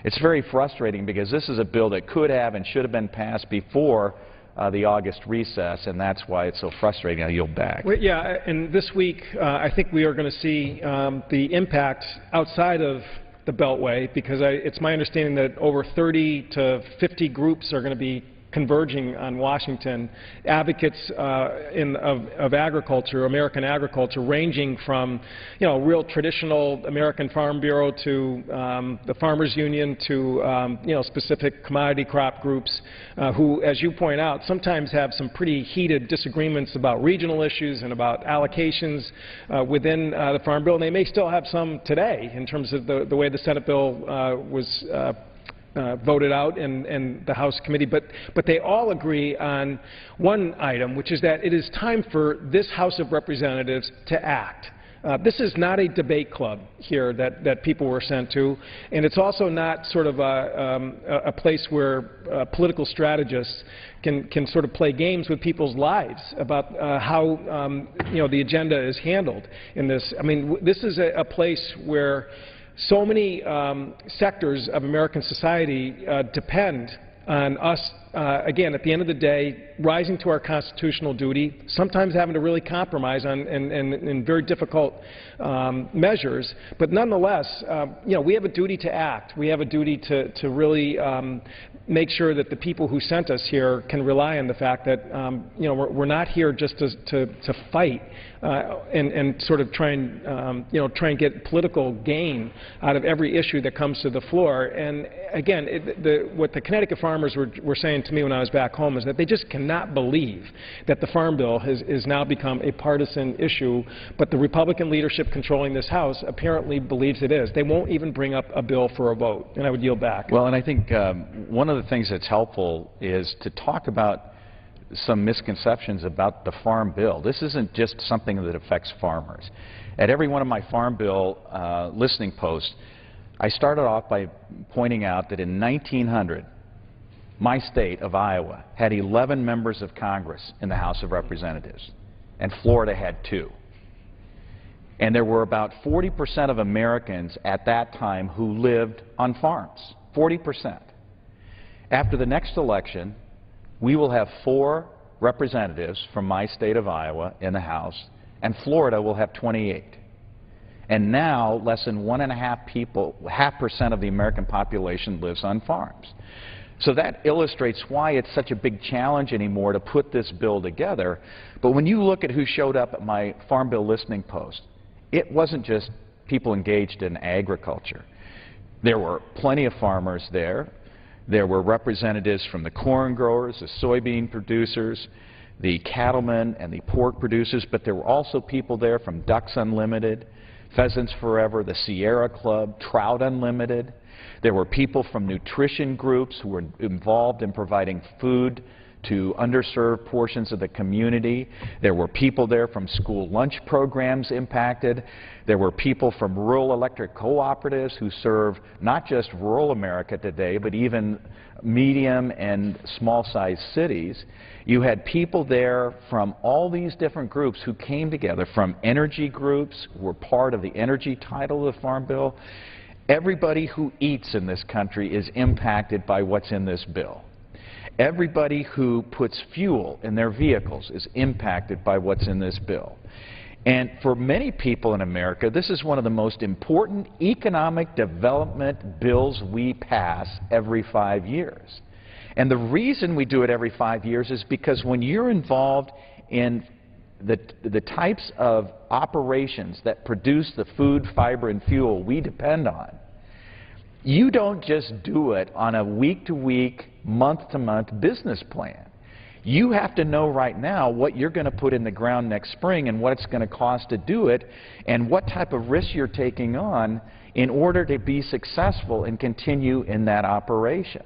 It's very frustrating because this is a bill that could have and should have been passed before the August recess, and that's why it's so frustrating. I yield back. Well, yeah, and this week I think we are going to see the impact outside of the Beltway, because it's my understanding that over 30 to 50 groups are going to be converging on Washington, advocates of agriculture, American agriculture, ranging from, you know, real traditional American Farm Bureau to the Farmers Union to, you know, specific commodity crop groups who, as you point out, sometimes have some pretty heated disagreements about regional issues and about allocations within the Farm Bill, and they may still have some today in terms of the way the Senate bill was voted out in the House committee, but they all agree on one item, which is that it is time for this House of Representatives to act. This is not a debate club here that people were sent to, and it's also not sort of a place where political strategists can sort of play games with people's lives about how you know, the agenda is handled in this. I mean, this is a place where so many sectors of American society depend on us, again, at the end of the day, rising to our constitutional duty, sometimes having to really compromise on in very difficult measures. But nonetheless, you know, we have a duty to act. We have a duty to really make sure that the people who sent us here can rely on the fact that, you know, we're not here just to fight and sort of try and, you know, try and get political gain out of every issue that comes to the floor. And again, what the Connecticut farmers were saying to me when I was back home is that they just cannot believe that the Farm Bill has now become a partisan issue, but the Republican leadership controlling this House apparently believes it is. They won't even bring up a bill for a vote. And I would yield back. Well, and I think one of the things that's helpful is to talk about some misconceptions about the Farm Bill. This isn't just something that affects farmers. At every one of my Farm Bill listening posts, I started off by pointing out that in 1900, my state of Iowa had 11 members of Congress in the House of Representatives, and Florida had 2. And there were about 40% of Americans at that time who lived on farms, 40%. After the next election, we will have 4 representatives from my state of Iowa in the House, and Florida will have 28. And now, less than 1.5% of the American population lives on farms. So that illustrates why it's such a big challenge anymore to put this bill together. But when you look at who showed up at my Farm Bill listening post, it wasn't just people engaged in agriculture. There were plenty of farmers there. There were representatives from the corn growers, the soybean producers, the cattlemen, and the pork producers, but there were also people there from Ducks Unlimited, Pheasants Forever, the Sierra Club, Trout Unlimited. There were people from nutrition groups who were involved in providing food to underserved portions of the community. There were people there from school lunch programs impacted. There were people from rural electric cooperatives who serve not just rural America today, but even medium and small-sized cities. You had people there from all these different groups who came together, from energy groups who were part of the energy title of the Farm Bill. Everybody who eats in this country is impacted by what's in this bill. Everybody who puts fuel in their vehicles is impacted by what's in this bill. And for many people in America, this is one of the most important economic development bills we pass every 5 years. And the reason we do it every 5 years is because when you're involved in the types of operations that produce the food, fiber, and fuel we depend on, you don't just do it on a week-to-week, month-to-month business plan. You have to know right now what you're going to put in the ground next spring and what it's going to cost to do it and what type of risk you're taking on in order to be successful and continue in that operation.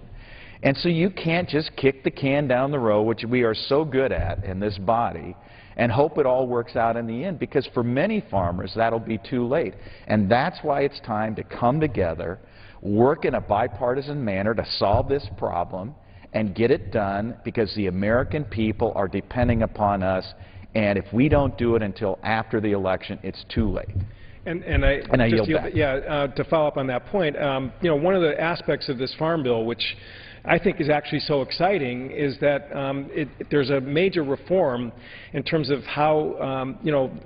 And so you can't just kick the can down the road, which we are so good at in this body, and hope it all works out in the end, because for many farmers that'll be too late. And that's why it's time to come together, work in a bipartisan manner to solve this problem and get it done, because the American people are depending upon us, and if we don't do it until after the election, it's too late. And I yield back. to follow up on that point, one of the aspects of this Farm Bill, which I think is actually so exciting, is that there's a major reform in terms of how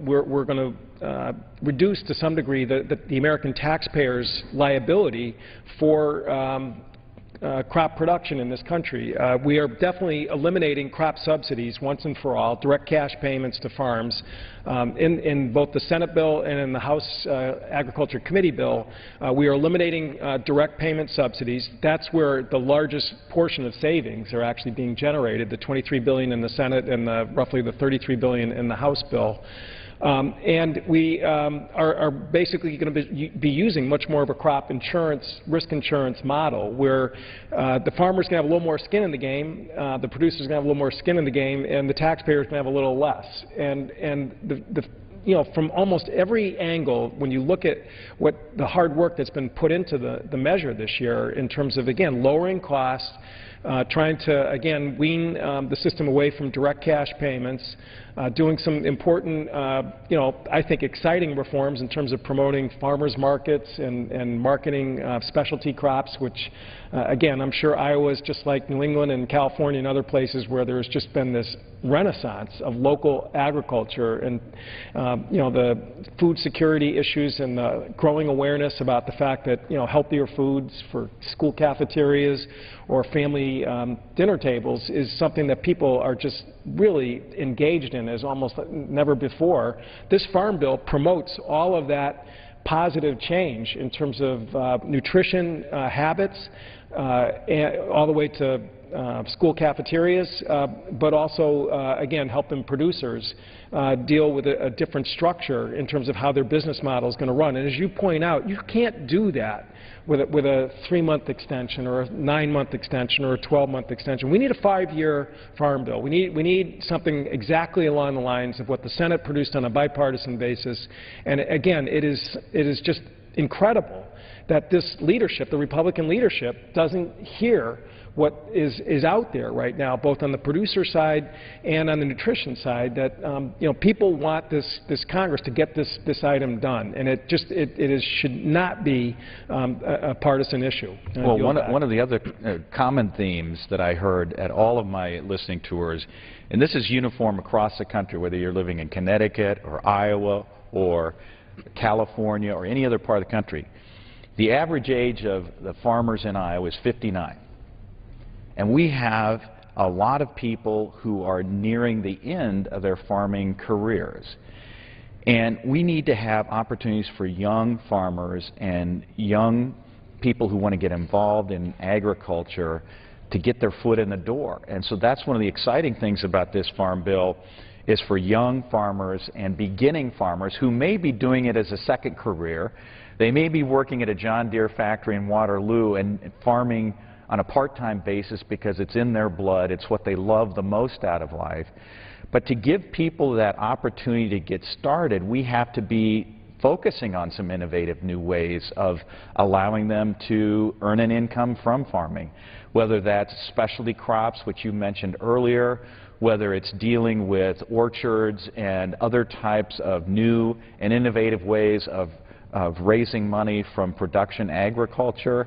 we're going to reduce to some degree the American taxpayers' liability for crop production in this country. We are definitely eliminating crop subsidies once and for all, direct cash payments to farms. In both the Senate bill and in the House Agriculture Committee bill, we are eliminating direct payment subsidies. That's where the largest portion of savings are actually being generated, the $23 billion in the Senate and roughly the $33 billion in the House bill. And we are basically going to be using much more of a crop insurance, risk insurance model, where the farmer's going to have a little more skin in the game, the producer's going to have a little more skin in the game, and the taxpayer's going to have a little less. From almost every angle, when you look at what the hard work that's been put into the measure this year in terms of, again, lowering costs, trying to, again, wean the system away from direct cash payments, doing some important, I think exciting reforms in terms of promoting farmers markets and marketing specialty crops, which, again, I'm sure Iowa is just like New England and California and other places where there's just been this renaissance of local agriculture and, the food security issues and the growing awareness about the fact that, healthier foods for school cafeterias or family dinner tables is something that people are just really engaged in as almost never before. This Farm Bill promotes all of that positive change in terms of nutrition habits, all the way to school cafeterias, but also, again, helping producers deal with a different structure in terms of how their business model is going to run. And as you point out, you can't do that with a 3-month extension or a 9-month extension or a 12-month extension. We need a 5-year Farm Bill. We need something exactly along the lines of what the Senate produced on a bipartisan basis. And again, it is just incredible that this leadership, the Republican leadership, doesn't hear what is out there right now, both on the producer side and on the nutrition side, that people want this Congress to get this item done, and it should not be a partisan issue. Well, one of the other common themes that I heard at all of my listening tours, and this is uniform across the country, whether you're living in Connecticut or Iowa or California or any other part of the country, the average age of the farmers in Iowa is 59. And we have a lot of people who are nearing the end of their farming careers. And we need to have opportunities for young farmers and young people who want to get involved in agriculture to get their foot in the door. And so that's one of the exciting things about this Farm Bill, is for young farmers and beginning farmers who may be doing it as a second career. They may be working at a John Deere factory in Waterloo and farming on a part-time basis because it's in their blood, it's what they love the most out of life. But to give people that opportunity to get started, we have to be focusing on some innovative new ways of allowing them to earn an income from farming, whether that's specialty crops, which you mentioned earlier, whether it's dealing with orchards and other types of new and innovative ways of raising money from production agriculture.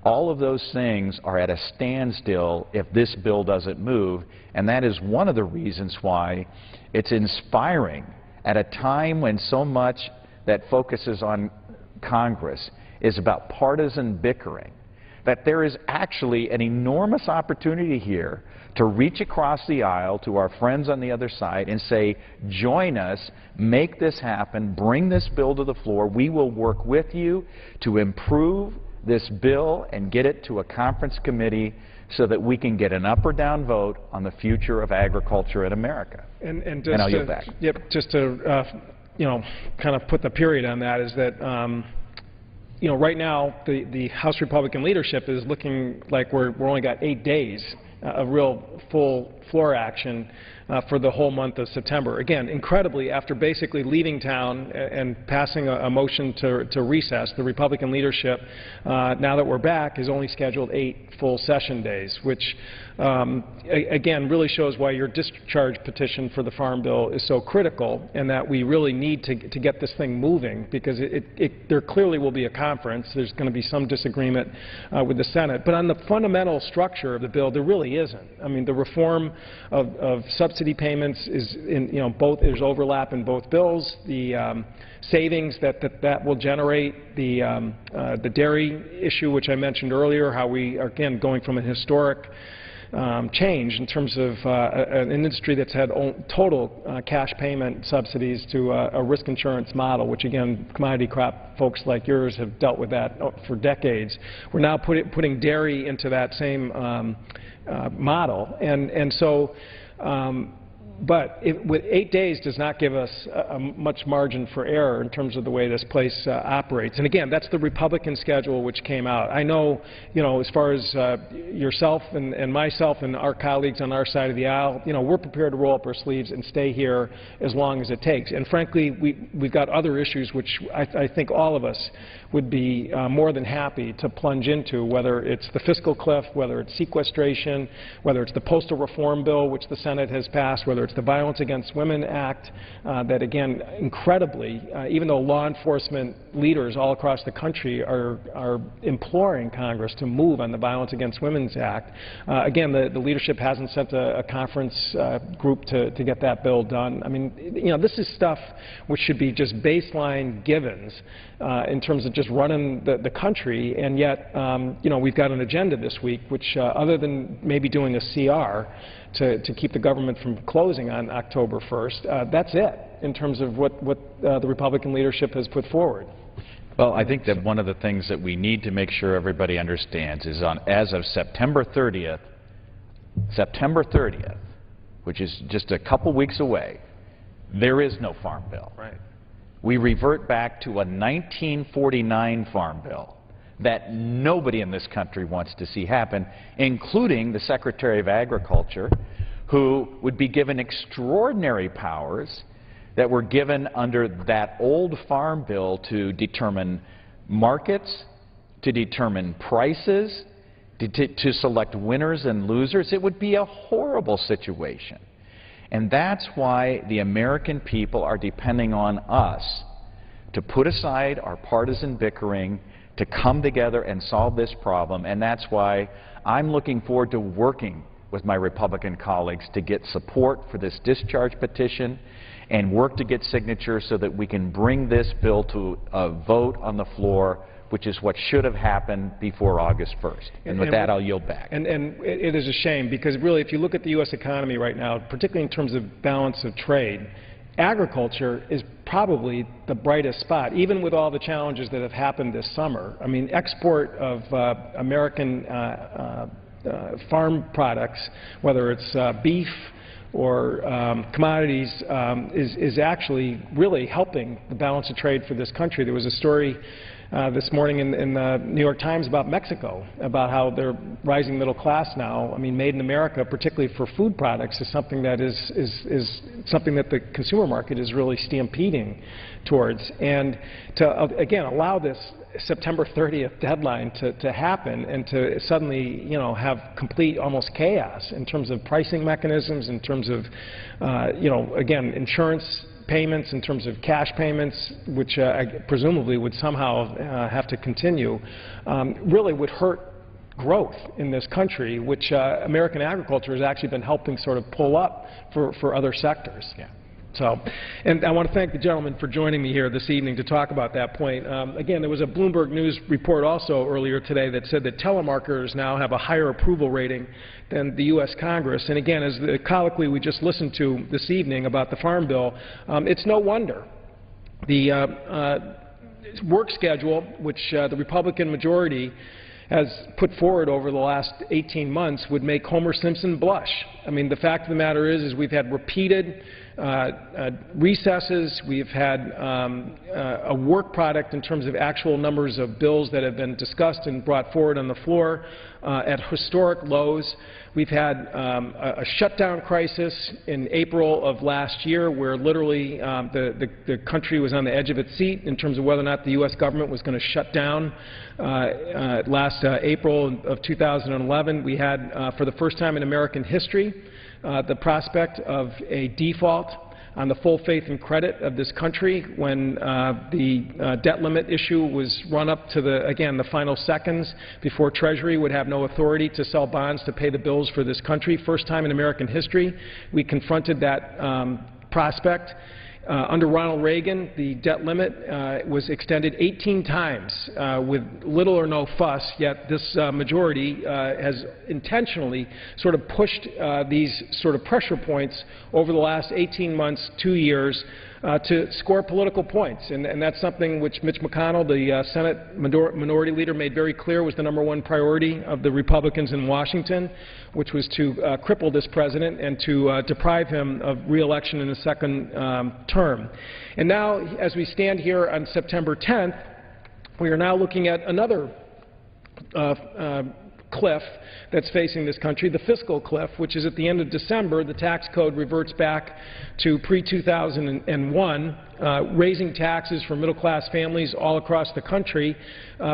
All of those things are at a standstill if this bill doesn't move, and that is one of the reasons why it's inspiring at a time when so much that focuses on Congress is about partisan bickering, that there is actually an enormous opportunity here to reach across the aisle to our friends on the other side and say, join us, make this happen, bring this bill to the floor. We will work with you to improve this bill and get it to a conference committee so that we can get an up or down vote on the future of agriculture in America. And I'll yield back. Yep, just to kind of put the period on that, is that right now the House Republican leadership is looking like we're only got 8 days of real full floor action for the whole month of September. Again, incredibly, after basically leaving town and passing a motion to recess, the Republican leadership, now that we're back, has only scheduled 8 full session days, which again really shows why your discharge petition for the Farm Bill is so critical, and that we really need to get this thing moving, because there clearly will be a conference. There's going to be some disagreement with the Senate, but on the fundamental structure of the bill, there really isn't. I mean, the reform of subsidy payments is both. There's overlap in both bills. The savings that will generate, the dairy issue, which I mentioned earlier, how we are again going from a historic change in terms of an industry that's had total cash payment subsidies to a risk insurance model, which again, commodity crop folks like yours have dealt with that for decades. We're now putting dairy into that same model, and so. But with 8 days does not give us much margin for error in terms of the way this place operates. And again, that's the Republican schedule which came out. I know, as far as yourself and myself and our colleagues on our side of the aisle, we're prepared to roll up our sleeves and stay here as long as it takes. And frankly, we've got other issues which I think all of us would be more than happy to plunge into, whether it's the fiscal cliff, whether it's sequestration, whether it's the postal reform bill, which the Senate has passed, whether it's the Violence Against Women Act, that again, incredibly, even though law enforcement leaders all across the country are imploring Congress to move on the Violence Against Women's Act, again, the leadership hasn't sent a conference group to get that bill done. I mean, this is stuff which should be just baseline givens in terms of just running the country, and yet, we've got an agenda this week which, other than maybe doing a CR to keep the government from closing on October 1st, that's it in terms of what the Republican leadership has put forward. Well, I think that one of the things that we need to make sure everybody understands is as of September 30th, which is just a couple weeks away, there is no Farm Bill. Right. We revert back to a 1949 Farm Bill that nobody in this country wants to see happen, including the Secretary of Agriculture, who would be given extraordinary powers that were given under that old Farm Bill to determine markets, to determine prices, to select winners and losers. It would be a horrible situation. And that's why the American people are depending on us to put aside our partisan bickering, to come together and solve this problem. And that's why I'm looking forward to working with my Republican colleagues to get support for this discharge petition and work to get signatures so that we can bring this bill to a vote on the floor, which is what should have happened before August 1st. And with that, I'll yield back. And it is a shame, because really, if you look at the U.S. economy right now, particularly in terms of balance of trade, agriculture is probably the brightest spot, even with all the challenges that have happened this summer. I mean, export of American farm products, whether it's beef or commodities, is actually really helping the balance of trade for this country. There was a story this morning in the New York Times about Mexico, about how their rising middle class now, I mean, made in America, particularly for food products, is something that is something that the consumer market is really stampeding towards. And to, again, allow this September 30th deadline to happen, and to suddenly, have complete almost chaos in terms of pricing mechanisms, in terms of, again, insurance payments, in terms of cash payments, which presumably would somehow have to continue, really would hurt growth in this country, which American agriculture has actually been helping sort of pull up for other sectors. Yeah. So, and I want to thank the gentleman for joining me here this evening to talk about that point. Again, there was a Bloomberg News report also earlier today that said that telemarketers now have a higher approval rating than the U.S. Congress. And again, as the colloquy we just listened to this evening about the Farm Bill, it's no wonder. The work schedule, which the Republican majority has put forward over the last 18 months, would make Homer Simpson blush. I mean, the fact of the matter is we've had repeated recesses. We've had a work product in terms of actual numbers of bills that have been discussed and brought forward on the floor at historic lows. We've had a shutdown crisis in April of last year where literally the country was on the edge of its seat in terms of whether or not the U.S. government was going to shut down last April of 2011. We had, for the first time in American history, the prospect of a default on the full faith and credit of this country when the debt limit issue was run up to the final seconds before Treasury would have no authority to sell bonds to pay the bills for this country. First time in American history we confronted that prospect. Under Ronald Reagan, the debt limit was extended 18 times with little or no fuss, yet this majority has intentionally sort of pushed these sort of pressure points over the last 18 months, 2 years, to score political points. And that's something which Mitch McConnell, the Senate Minority Leader, made very clear was the #1 priority of the Republicans in Washington, which was to cripple this president and to deprive him of re-election in a second term. And now, as we stand here on September 10th, we are now looking at another cliff that's facing this country, the fiscal cliff, which is at the end of December, the tax code reverts back to pre-2001, raising taxes for middle-class families all across the country.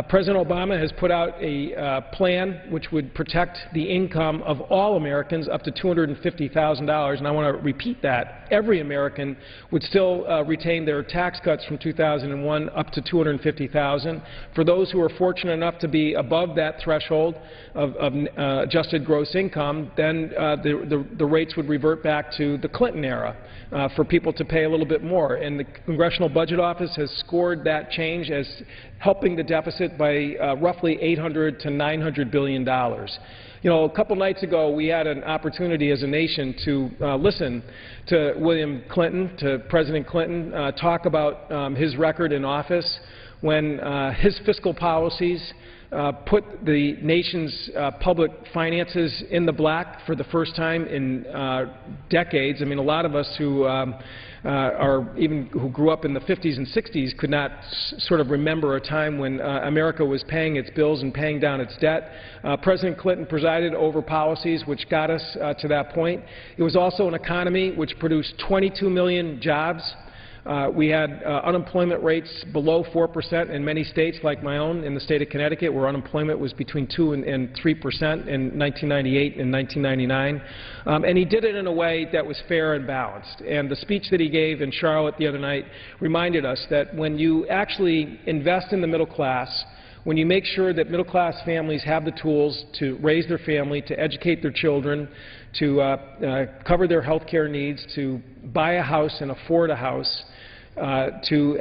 President Obama has put out a plan which would protect the income of all Americans up to $250,000, and I want to repeat that. Every American would still retain their tax cuts from 2001 up to $250,000. For those who are fortunate enough to be above that threshold of adjusted gross income, then the rates would revert back to the Clinton era for people to pay a little bit more. And the Congressional Budget Office has scored that change as helping the deficit by roughly $800 to $900 billion. You know, a couple nights ago, we had an opportunity as a nation to listen to William Clinton, to President Clinton, talk about his record in office when his fiscal policies put the nation's public finances in the black for the first time in decades. I mean, a lot of us who who grew up in the 50s and 60s could not sort of remember a time when America was paying its bills and paying down its debt. President Clinton presided over policies which got us to that point. It was also an economy which produced 22 million jobs. We had unemployment rates below 4% in many states, like my own, in the state of Connecticut, where unemployment was between 2 and 3% in 1998 and 1999. And he did it in a way that was fair and balanced. And the speech that he gave in Charlotte the other night reminded us that when you actually invest in the middle class, when you make sure that middle-class families have the tools to raise their family, to educate their children, to cover their health care needs, to buy a house and afford a house, to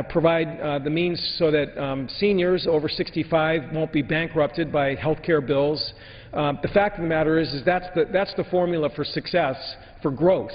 provide the means so that seniors over 65 won't be bankrupted by health care bills. The fact of the matter is that's the formula for success, for growth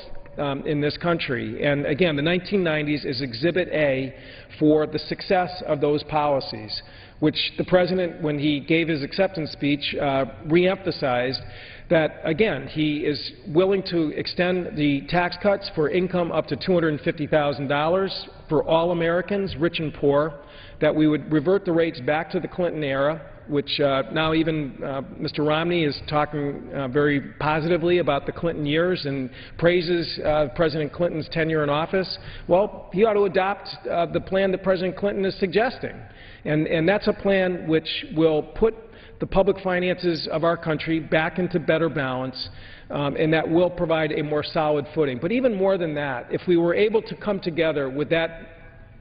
in this country. And again, the 1990s is Exhibit A for the success of those policies, which the President, when he gave his acceptance speech, reemphasized that, again, he is willing to extend the tax cuts for income up to $250,000 for all Americans, rich and poor, that we would revert the rates back to the Clinton era, which now even Mr. Romney is talking very positively about the Clinton years and praises President Clinton's tenure in office. Well, he ought to adopt the plan that President Clinton is suggesting. And that's a plan which will put the public finances of our country back into better balance, and that will provide a more solid footing. But even more than that, if we were able to come together with that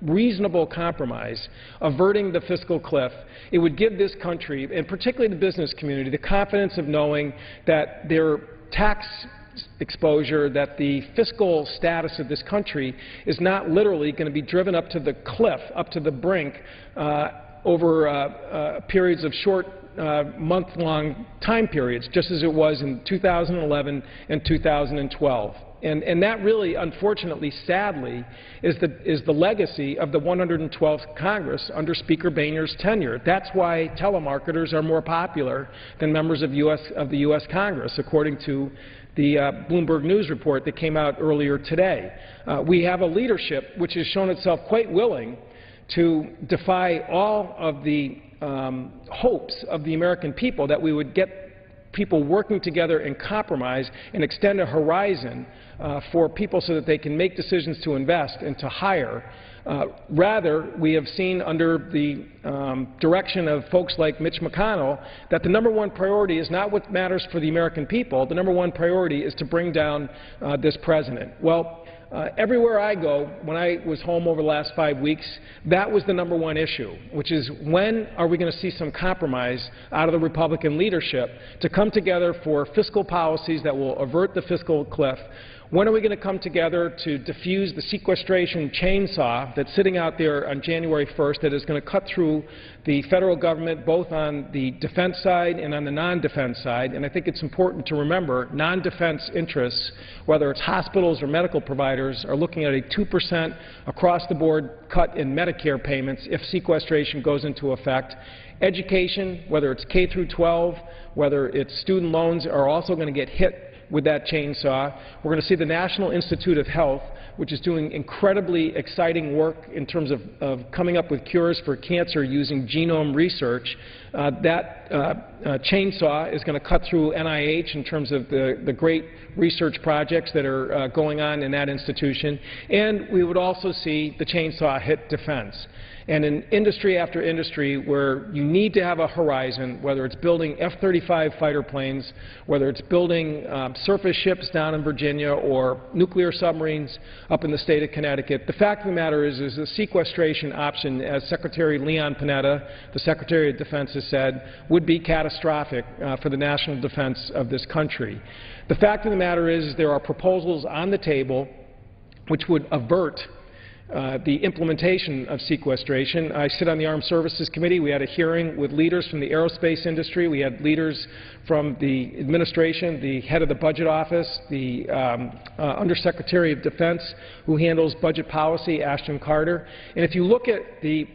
reasonable compromise, averting the fiscal cliff, it would give this country, and particularly the business community, the confidence of knowing that their tax exposure, that the fiscal status of this country is not literally going to be driven up to the cliff, up to the brink, over periods of short month-long time periods, just as it was in 2011 and 2012. And that really, unfortunately, sadly, is the legacy of the 112th Congress under Speaker Boehner's tenure. That's why telemarketers are more popular than members of the U.S. Congress, according to the Bloomberg News report that came out earlier today. We have a leadership which has shown itself quite willing to defy all of the hopes of the American people that we would get people working together and compromise and extend a horizon for people so that they can make decisions to invest and to hire. Rather, we have seen under the direction of folks like Mitch McConnell that the number one priority is not what matters for the American people. The number one priority is to bring down this president. Well, everywhere I go, when I was home over the last 5 weeks, that was the number one issue, which is when are we going to see some compromise out of the Republican leadership to come together for fiscal policies that will avert the fiscal cliff? When are we going to come together to defuse the sequestration chainsaw that's sitting out there on January 1st that is going to cut through the federal government both on the defense side and on the non-defense side? And I think it's important to remember non-defense interests, whether it's hospitals or medical providers, are looking at a 2% across-the-board cut in Medicare payments if sequestration goes into effect. Education, whether it's K through 12, whether it's student loans, are also going to get hit with that chainsaw. We're going to see the National Institute of Health, which is doing incredibly exciting work in terms of coming up with cures for cancer using genome research. That chainsaw is going to cut through NIH in terms of the great research projects that are going on in that institution. And we would also see the chainsaw hit defense. And in industry after industry where you need to have a horizon, whether it's building F-35 fighter planes, whether it's building surface ships down in Virginia or nuclear submarines up in the state of Connecticut, the fact of the matter is the sequestration option, as Secretary Leon Panetta, the Secretary of Defense, has said, would be catastrophic for the national defense of this country. The fact of the matter is there are proposals on the table which would avert the implementation of sequestration. I sit on the Armed Services Committee. We had a hearing with leaders from the aerospace industry. We had leaders from the administration, the head of the Budget Office, the Undersecretary of Defense who handles budget policy, Ashton Carter. And if you look at the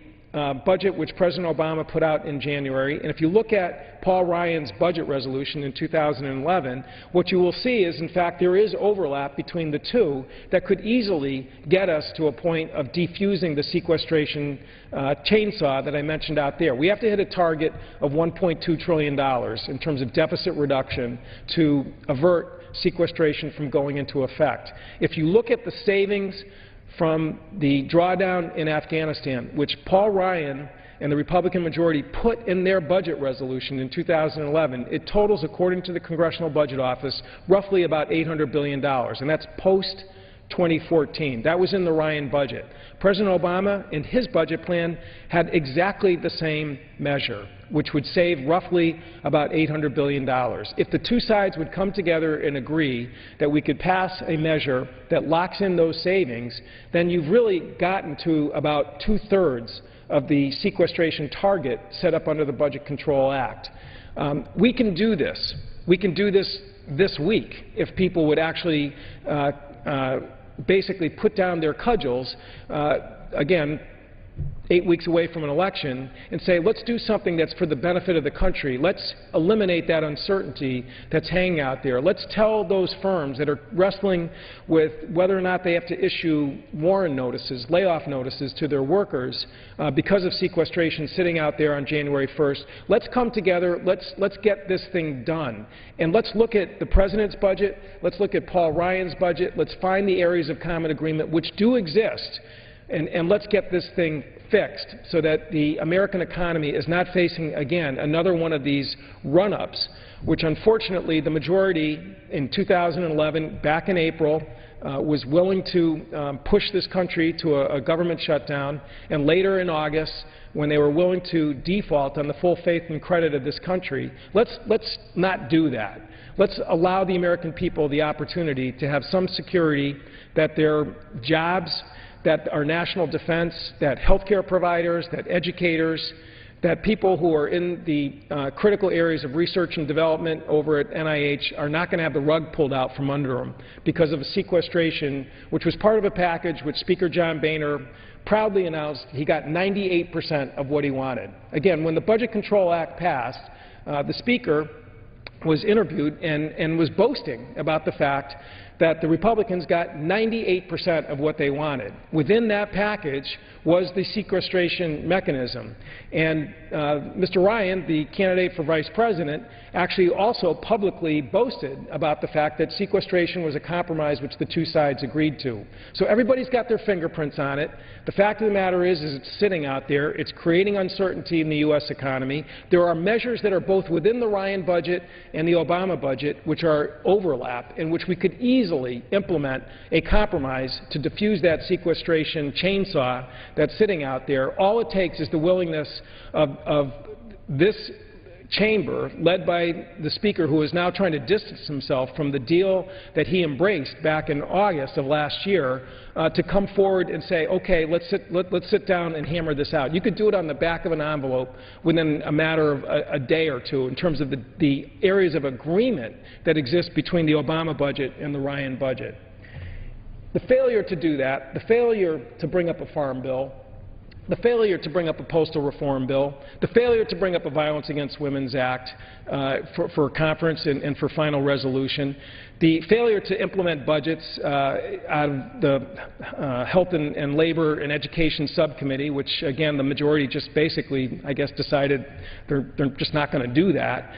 budget which President Obama put out in January, and if you look at Paul Ryan's budget resolution in 2011, what you will see is, in fact, there is overlap between the two that could easily get us to a point of defusing the sequestration chainsaw that I mentioned out there. We have to hit a target of $1.2 trillion in terms of deficit reduction to avert sequestration from going into effect. If you look at the savings from the drawdown in Afghanistan, which Paul Ryan and the Republican majority put in their budget resolution in 2011, it totals, according to the Congressional Budget Office, roughly about $800 billion, and that's post-2014. That was in the Ryan budget. President Obama, in his budget plan, had exactly the same measure, which would save roughly about $800 billion. If the two sides would come together and agree that we could pass a measure that locks in those savings, then you've really gotten to about two-thirds of the sequestration target set up under the Budget Control Act. We can do this. We can do this week if people would actually basically put down their cudgels, again, 8 weeks away from an election, and say, let's do something that's for the benefit of the country. Let's eliminate that uncertainty that's hanging out there. Let's tell those firms that are wrestling with whether or not they have to issue warrant notices, layoff notices to their workers because of sequestration sitting out there on January 1st. Let's come together. Let's get this thing done. And let's look at the President's budget. Let's look at Paul Ryan's budget. Let's find the areas of common agreement which do exist. And let's get this thing fixed so that the American economy is not facing, again, another one of these run-ups, which unfortunately the majority in 2011, back in April, was willing to push this country to a government shutdown, and later in August, when they were willing to default on the full faith and credit of this country. Let's not do that. Let's allow the American people the opportunity to have some security that their jobs, that our national defense, that health care providers, that educators, that people who are in the critical areas of research and development over at NIH are not going to have the rug pulled out from under them because of a sequestration, which was part of a package which Speaker John Boehner proudly announced he got 98% of what he wanted. Again, when the Budget Control Act passed, the Speaker was interviewed and was boasting about the fact that the Republicans got 98% of what they wanted. Within that package was the sequestration mechanism. And Mr. Ryan, the candidate for vice president, actually also publicly boasted about the fact that sequestration was a compromise which the two sides agreed to. So everybody's got their fingerprints on it. The fact of the matter is it's sitting out there. It's creating uncertainty in the U.S. economy. There are measures that are both within the Ryan budget and the Obama budget which are overlap, in which we could easily implement a compromise to diffuse that sequestration chainsaw that's sitting out there. All it takes is the willingness of this chamber, led by the Speaker, who is now trying to distance himself from the deal that he embraced back in August of last year, to come forward and say, okay, let's sit down and hammer this out. You could do it on the back of an envelope within a matter of a day or two in terms of the areas of agreement that exist between the Obama budget and the Ryan budget. The failure to do that, the failure to bring up a farm bill, the failure to bring up a postal reform bill, the failure to bring up a Violence Against Women's Act for conference and for final resolution, the failure to implement budgets out of the Health and Labor and Education Subcommittee, which, again, the majority just basically, I guess, decided they're just not going to do that.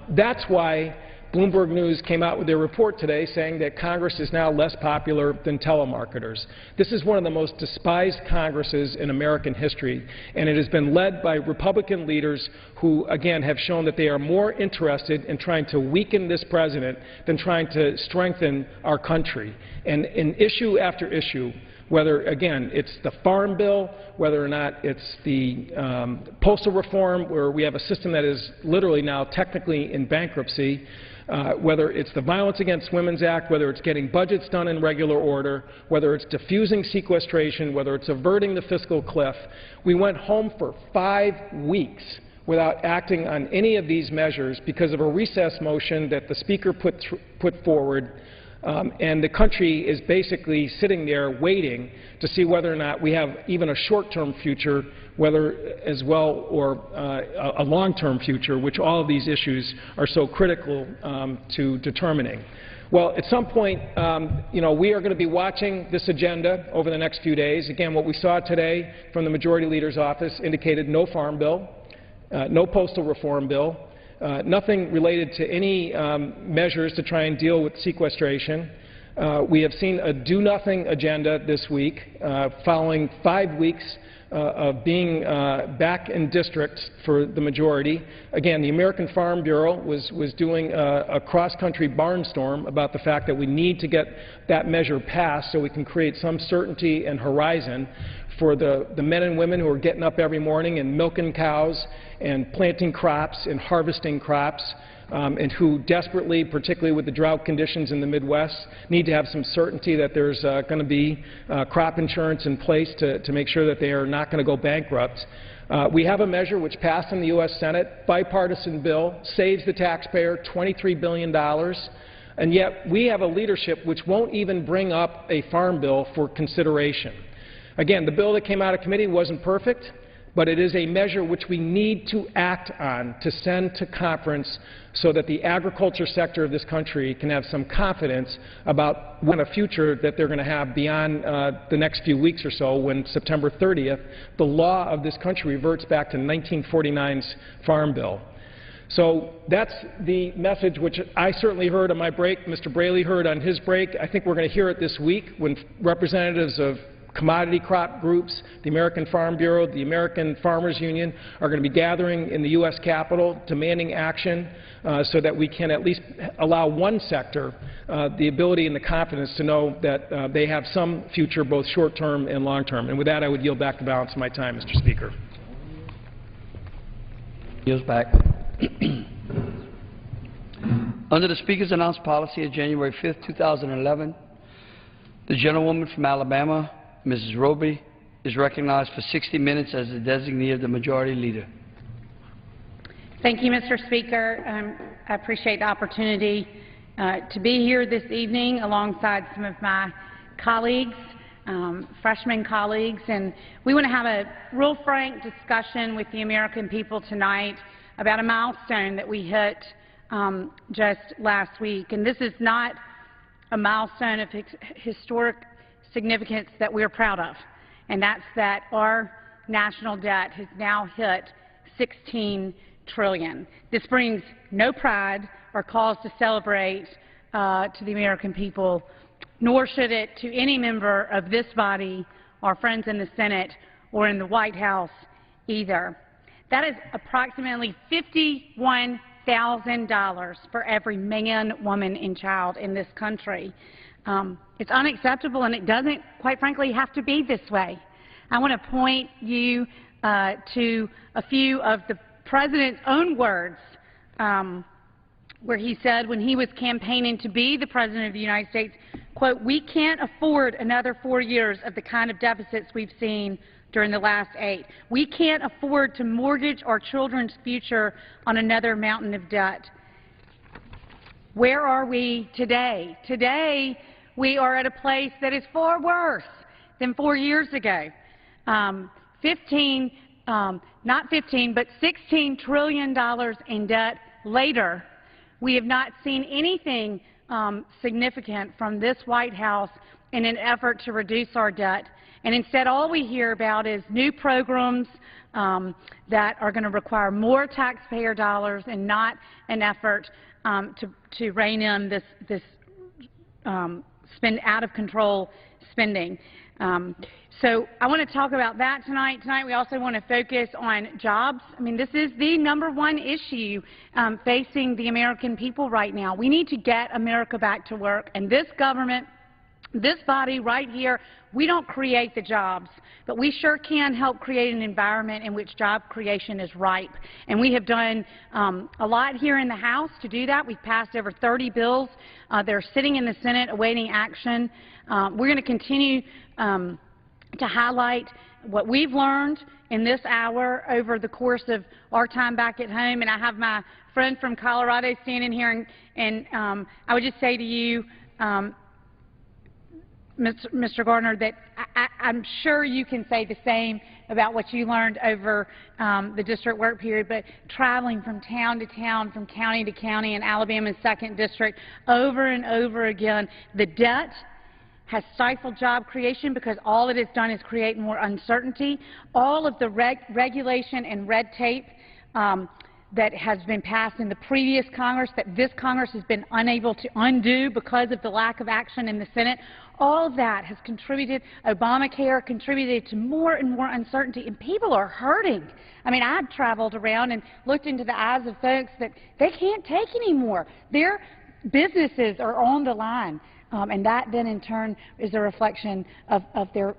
That's why Bloomberg News came out with their report today saying that Congress is now less popular than telemarketers. This is one of the most despised Congresses in American history, and it has been led by Republican leaders who, again, have shown that they are more interested in trying to weaken this president than trying to strengthen our country. And in issue after issue, whether, again, it's the Farm Bill, whether or not it's the postal reform, where we have a system that is literally now technically in bankruptcy, whether it's the Violence Against Women's Act, whether it's getting budgets done in regular order, whether it's diffusing sequestration, whether it's averting the fiscal cliff. We went home for 5 weeks without acting on any of these measures because of a recess motion that the Speaker put forward. And the country is basically sitting there waiting to see whether or not we have even a short-term future, whether as well or a long-term future, which all of these issues are so critical to determining. Well, at some point, you know, we are going to be watching this agenda over the next few days. Again, what we saw today from the Majority Leader's office indicated no farm bill, no postal reform bill, nothing related to any measures to try and deal with sequestration. We have seen a do-nothing agenda this week, following 5 weeks of being back in district for the majority. Again, the American Farm Bureau was doing a cross-country barnstorm about the fact that we need to get that measure passed so we can create some certainty and horizon for the men and women who are getting up every morning and milking cows and planting crops and harvesting crops, and who desperately, particularly with the drought conditions in the Midwest, need to have some certainty that there's going to be crop insurance in place to make sure that they are not going to go bankrupt. We have a measure which passed in the U.S. Senate, bipartisan bill, saves the taxpayer $23 billion, and yet we have a leadership which won't even bring up a farm bill for consideration. Again, the bill that came out of committee wasn't perfect, but it is a measure which we need to act on to send to conference so that the agriculture sector of this country can have some confidence about what a future that they're going to have beyond the next few weeks or so, when September 30th, the law of this country reverts back to 1949's Farm Bill. So that's the message which I certainly heard on my break. Mr. Braley heard on his break. I think we're going to hear it this week when representatives of commodity crop groups, the American Farm Bureau, the American Farmers Union are going to be gathering in the U.S. Capitol demanding action so that we can at least allow one sector the ability and the confidence to know that they have some future, both short-term and long-term. And with that, I would yield back the balance of my time, Mr. Speaker. Yields back. Under the Speaker's announced policy of January 5th, 2011, the gentlewoman from Alabama, Mrs. Roby, is recognized for 60 minutes as the designee of the Majority Leader. Thank you, Mr. Speaker. I appreciate the opportunity to be here this evening alongside some of my colleagues, freshman colleagues, and we want to have a real frank discussion with the American people tonight about a milestone that we hit just last week. And this is not a milestone of historic significance that we're proud of, and that's that our national debt has now hit $16 trillion. This brings no pride or cause to celebrate to the American people, nor should it to any member of this body, our friends in the Senate, or in the White House either. That is approximately $51,000 for every man, woman, and child in this country. It's unacceptable, and it doesn't, quite frankly, have to be this way. I want to point you to a few of the President's own words, where he said when he was campaigning to be the President of the United States, quote, "We can't afford another 4 years of the kind of deficits we've seen during the last 8. We can't afford to mortgage our children's future on another mountain of debt." Where are we today? Today, we are at a place that is far worse than 4 years ago. Not 15, but $16 trillion in debt later. We have not seen anything significant from this White House in an effort to reduce our debt. And instead, all we hear about is new programs that are going to require more taxpayer dollars and not an effort to rein in this out-of-control spending. So I want to talk about that tonight. Tonight we also want to focus on jobs. I mean, this is the #1 issue facing the American people right now. We need to get America back to work, and this government, this body right here, we don't create the jobs, but we sure can help create an environment in which job creation is ripe. And we have done a lot here in the House to do that. We've passed over 30 bills. They're sitting in the Senate awaiting action. We're going to continue to highlight what we've learned in this hour over the course of our time back at home. And I have my friend from Colorado standing here, and I would just say to you, Mr. Gardner, that I'm sure you can say the same about what you learned over the district work period, but traveling from town to town, from county to county in Alabama's 2nd District over and over again, the debt has stifled job creation because all it has done is create more uncertainty. All of the regulation and red tape that has been passed in the previous Congress, that this Congress has been unable to undo because of the lack of action in the Senate, all of that has contributed, Obamacare contributed to more and more uncertainty, and people are hurting. I mean, I've traveled around and looked into the eyes of folks that they can't take anymore. Their businesses are on the line. And that then in turn is a reflection of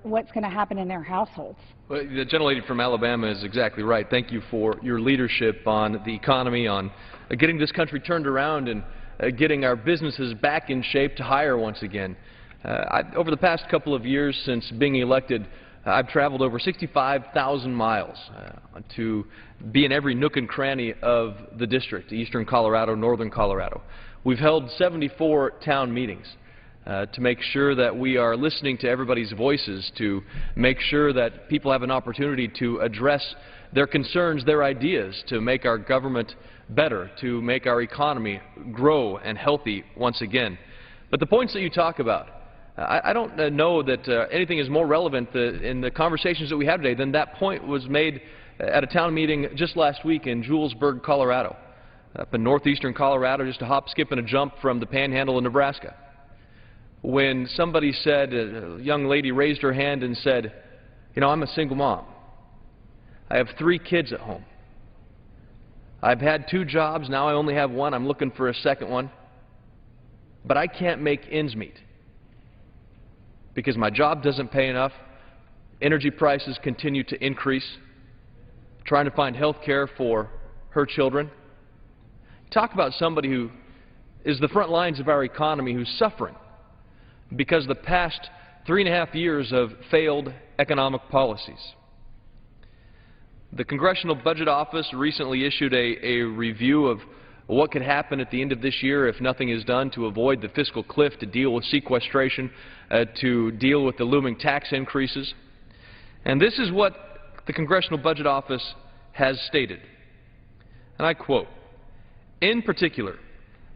what's going to happen in their households. Well, the gentlelady from Alabama is exactly right. Thank you for your leadership on the economy, on getting this country turned around and getting our businesses back in shape to hire once again. Over the past couple of years since being elected, I've traveled over 65,000 miles to be in every nook and cranny of the district, eastern Colorado, northern Colorado. We've held 74 town meetings. To make sure that we are listening to everybody's voices, to make sure that people have an opportunity to address their concerns, their ideas, to make our government better, to make our economy grow and healthy once again. But the points that you talk about, I don't know that anything is more relevant in the conversations that we have today than that point was made at a town meeting just last week in Julesburg, Colorado, up in northeastern Colorado, just a hop, skip, and a jump from the panhandle of Nebraska. When somebody said, a young lady raised her hand and said, "You know, I'm a single mom. I have 3 kids at home. I've had 2 jobs, now I only have 1. I'm looking for a second one. But I can't make ends meet because my job doesn't pay enough. Energy prices continue to increase. Trying to find health care for her children." Talk about somebody who is the front lines of our economy, who's suffering because of the past 3.5 years of failed economic policies. The Congressional Budget Office recently issued a review of what could happen at the end of this year if nothing is done to avoid the fiscal cliff, to deal with sequestration, to deal with the looming tax increases. And this is what the Congressional Budget Office has stated, and I quote, "In particular,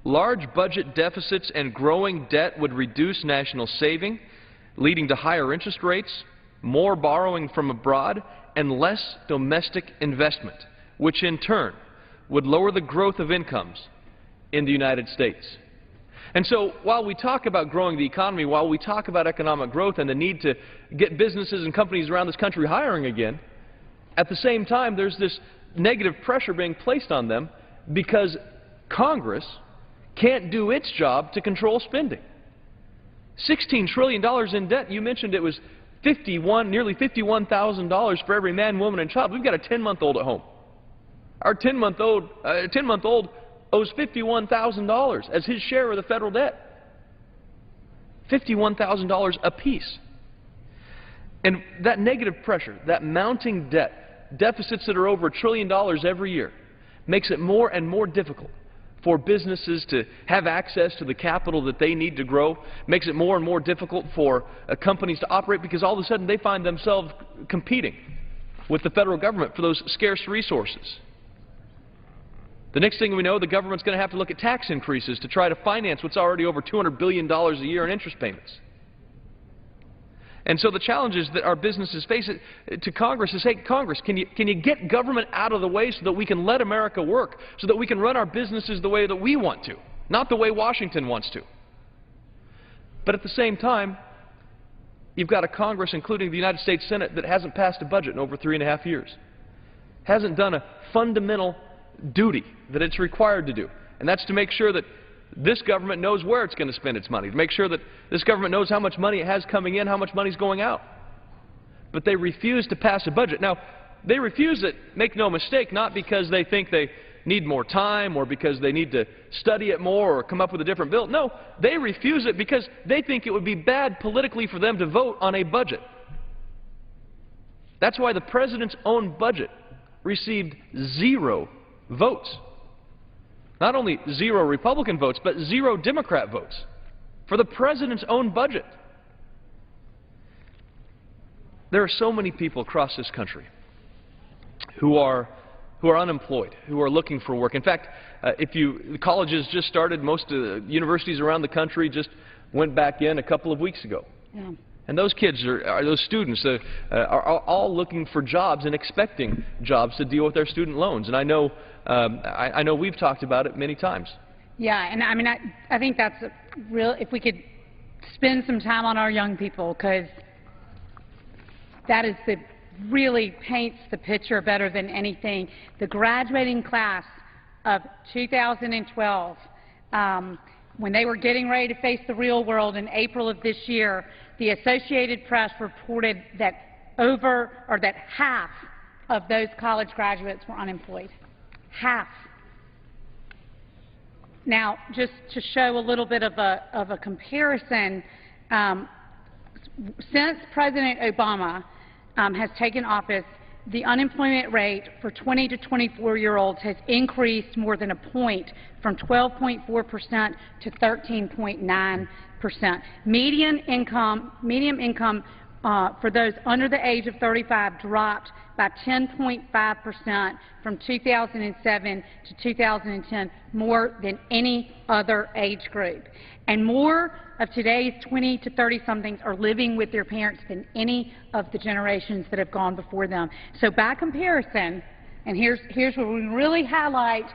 large budget deficits and growing debt would reduce national saving, leading to higher interest rates, more borrowing from abroad, and less domestic investment, which in turn would lower the growth of incomes in the United States." And so while we talk about growing the economy, while we talk about economic growth and the need to get businesses and companies around this country hiring again, at the same time there's this negative pressure being placed on them because Congress can't do its job to control spending. $16 trillion in debt. You mentioned it was nearly $51,000 for every man, woman, and child. We've got a 10-month-old at home. Our 10-month-old owes $51,000 as his share of the federal debt. $51,000 apiece. And that negative pressure, that mounting debt, deficits that are over $1 trillion every year, makes it more and more difficult for businesses to have access to the capital that they need to grow, makes it more and more difficult for companies to operate because all of a sudden they find themselves competing with the federal government for those scarce resources. The next thing we know, the government's going to have to look at tax increases to try to finance what's already over $200 billion a year in interest payments. And so the challenges that our businesses face to Congress is, hey, Congress, can you get government out of the way so that we can let America work, so that we can run our businesses the way that we want to, not the way Washington wants to. But at the same time, you've got a Congress, including the United States Senate, that hasn't passed a budget in over 3.5 years, hasn't done a fundamental duty that it's required to do, and that's to make sure that this government knows where it's going to spend its money, to make sure that this government knows how much money it has coming in, how much money is going out. But they refuse to pass a budget. Now, they refuse it, make no mistake, not because they think they need more time or because they need to study it more or come up with a different bill. No, they refuse it because they think it would be bad politically for them to vote on a budget. That's why the President's own budget received 0 votes. Not only 0 Republican votes, but 0 Democrat votes for the President's own budget. There are so many people across this country who are unemployed, who are looking for work. In fact, the colleges just started. Most of the universities around the country just went back in a couple of weeks ago. Yeah. And those kids, those students, are all looking for jobs and expecting jobs to deal with their student loans. And I know we've talked about it many times. Yeah, and I mean, I think that's real. If we could spend some time on our young people, because that is really paints the picture better than anything. The graduating class of 2012, when they were getting ready to face the real world in April of this year, the Associated Press reported that half of those college graduates were unemployed. Half. Now, just to show a little bit of a comparison, since President Obama has taken office, the unemployment rate for 20 to 24-year-olds has increased more than a point, from 12.4% to 13.9%. Median income for those under the age of 35 dropped by 10.5% from 2007 to 2010, more than any other age group. And more of today's 20 to 30-somethings are living with their parents than any of the generations that have gone before them. So by comparison, and here's where we really highlight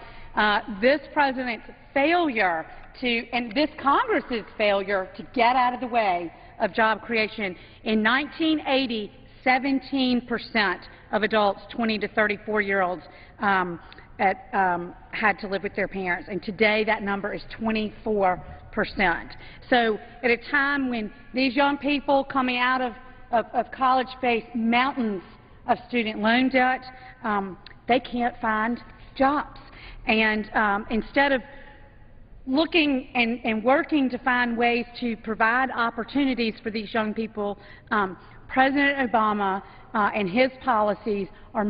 this President's failure and this Congress's failure to get out of the way of job creation. In 1980, 17% of adults 20 to 34-year-olds had to live with their parents, and today that number is 24%. So at a time when these young people coming out of college face mountains of student loan debt, they can't find jobs. And instead of looking and working to find ways to provide opportunities for these young people, President Obama and his policies are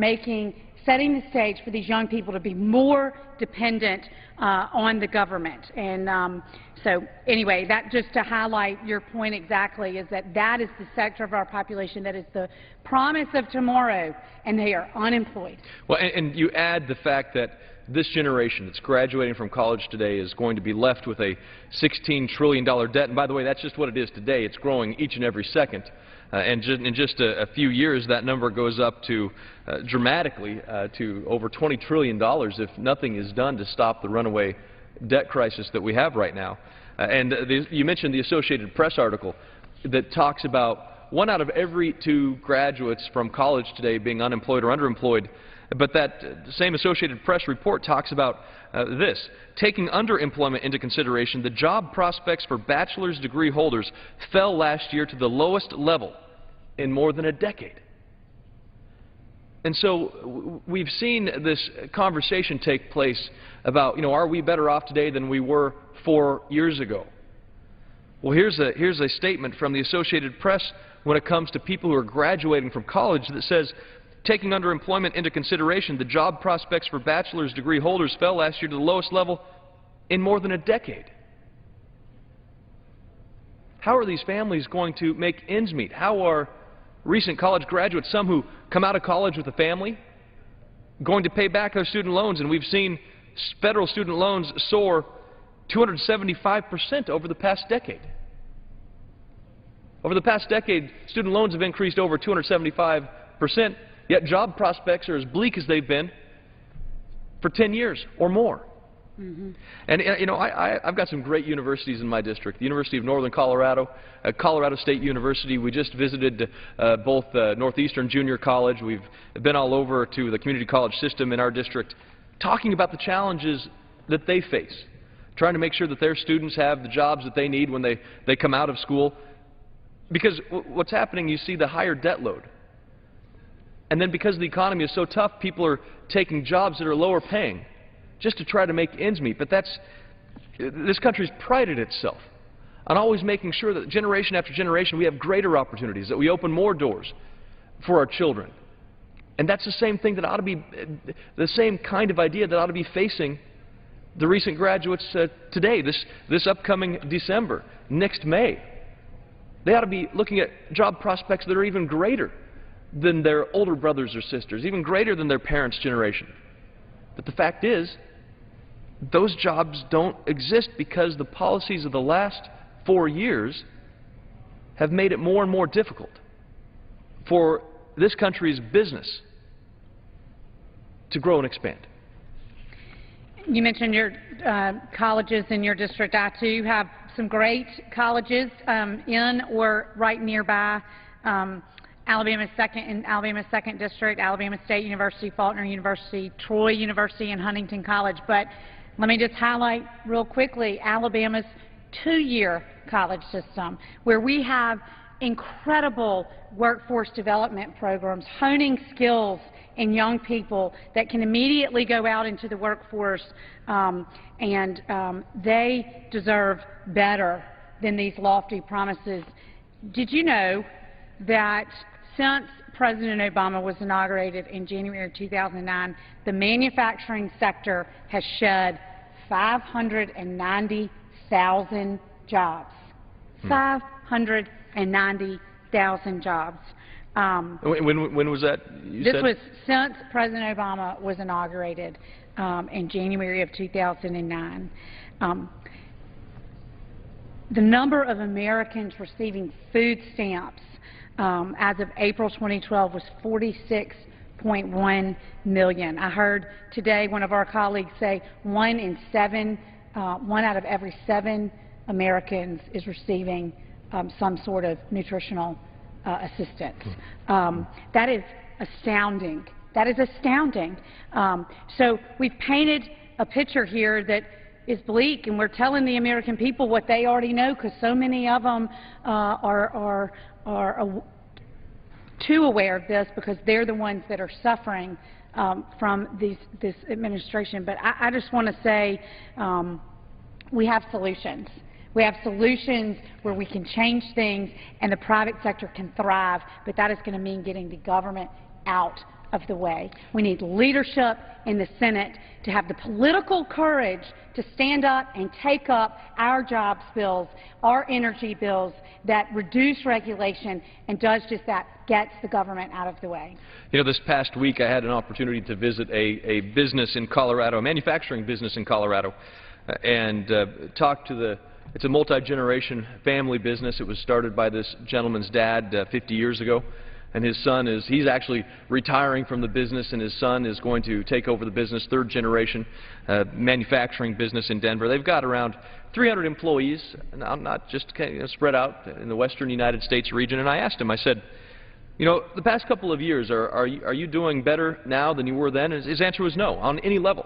setting the stage for these young people to be more dependent on the government. And so anyway, that just to highlight your point exactly is that is the sector of our population that is the promise of tomorrow, and they are unemployed. Well, and you add the fact that this generation that's graduating from college today is going to be left with a $16 trillion debt. And by the way, that's just what it is today. It's growing each and every second. And in just a few years, that number goes up to dramatically to over $20 trillion if nothing is done to stop the runaway debt crisis that we have right now. You mentioned the Associated Press article that talks about 1 out of every 2 graduates from college today being unemployed or underemployed. But that same Associated Press report talks about this. Taking underemployment into consideration, the job prospects for bachelor's degree holders fell last year to the lowest level in more than a decade. And so we've seen this conversation take place about, are we better off today than we were 4 years ago? Well, here's a statement from the Associated Press when it comes to people who are graduating from college that says, taking underemployment into consideration, the job prospects for bachelor's degree holders fell last year to the lowest level in more than a decade. How are these families going to make ends meet? How are recent college graduates, some who come out of college with a family, going to pay back their student loans? And we've seen federal student loans soar 275% over the past decade. Over the past decade, student loans have increased over 275%, yet job prospects are as bleak as they've been for 10 years or more. Mm-hmm. And, I've got some great universities in my district. The University of Northern Colorado, Colorado State University. We just visited both Northeastern Junior College. We've been all over to the community college system in our district, talking about the challenges that they face, trying to make sure that their students have the jobs that they need when they come out of school. Because what's happening, you see the higher debt load. And then because the economy is so tough, people are taking jobs that are lower paying just to try to make ends meet. But this country's prided itself on always making sure that generation after generation we have greater opportunities, that we open more doors for our children. And that's the same thing that ought to be, the same kind of idea that ought to be facing the recent graduates today, this upcoming December, next May. They ought to be looking at job prospects that are even greater than their older brothers or sisters, even greater than their parents' generation. But the fact is, those jobs don't exist because the policies of the last 4 years have made it more and more difficult for this country's business to grow and expand. You mentioned your colleges in your district. I, too, have some great colleges in or right nearby. Alabama's second district, Alabama State University, Faulkner University, Troy University, and Huntington College. But let me just highlight real quickly Alabama's 2-year college system, where we have incredible workforce development programs, honing skills in young people that can immediately go out into the workforce, and they deserve better than these lofty promises. Did you know that since President Obama was inaugurated in January of 2009, the manufacturing sector has shed 590,000 jobs. 590,000 jobs. When was that? This was since President Obama was inaugurated in January of 2009. The number of Americans receiving food stamps as of April 2012 was 46.1 million. I heard today one of our colleagues say 1 out of every 7 Americans is receiving some sort of nutritional assistance. That is astounding. That is astounding. So we've painted a picture here that is bleak, and we're telling the American people what they already know, because so many of them are too aware of this, because they're the ones that are suffering from this administration. But I just want to say we have solutions. We have solutions where we can change things and the private sector can thrive, but that is going to mean getting the government out of the way. We need leadership in the Senate to have the political courage to stand up and take up our jobs bills, our energy bills that reduce regulation and does just that, gets the government out of the way. You know, this past week I had an opportunity to visit a business in Colorado, a manufacturing business in Colorado, and talk to it's a multi-generation family business. It was started by this gentleman's dad 50 years ago. And his son he's actually retiring from the business, and his son is going to take over the business, third generation manufacturing business in Denver. They've got around 300 employees, not just spread out in the western United States region. And I asked him, I said, you know, the past couple of years, are you doing better now than you were then? His answer was no, on any level.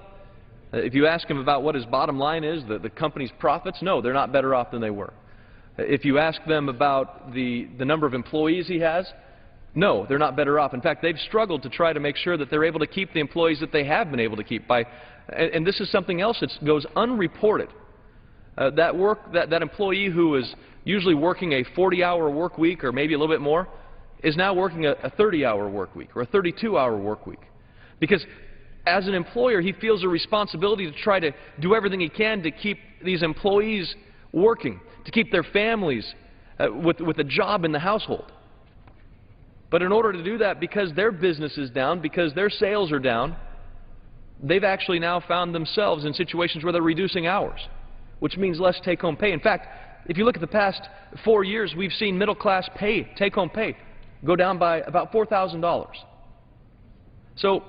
If you ask him about what his bottom line is, the company's profits, no, they're not better off than they were. If you ask them about the number of employees he has, no, they're not better off. In fact, they've struggled to try to make sure that they're able to keep the employees that they have been able to keep and this is something else that goes unreported. That employee who is usually working a 40-hour work week or maybe a little bit more is now working a 30-hour work week or a 32-hour work week. Because as an employer, he feels a responsibility to try to do everything he can to keep these employees working, to keep their families with a job in the household. But in order to do that, because their business is down, because their sales are down, they've actually now found themselves in situations where they're reducing hours, which means less take-home pay. In fact, if you look at the past 4 years, we've seen middle-class pay, take-home pay, go down by about $4,000. So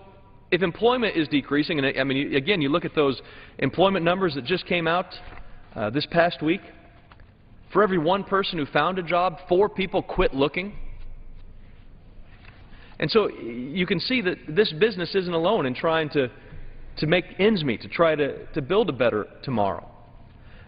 if employment is decreasing, and I mean, again, you look at those employment numbers that just came out this past week, for every one person who found a job, 4 people quit looking. And so you can see that this business isn't alone in trying to make ends meet, to try to build a better tomorrow.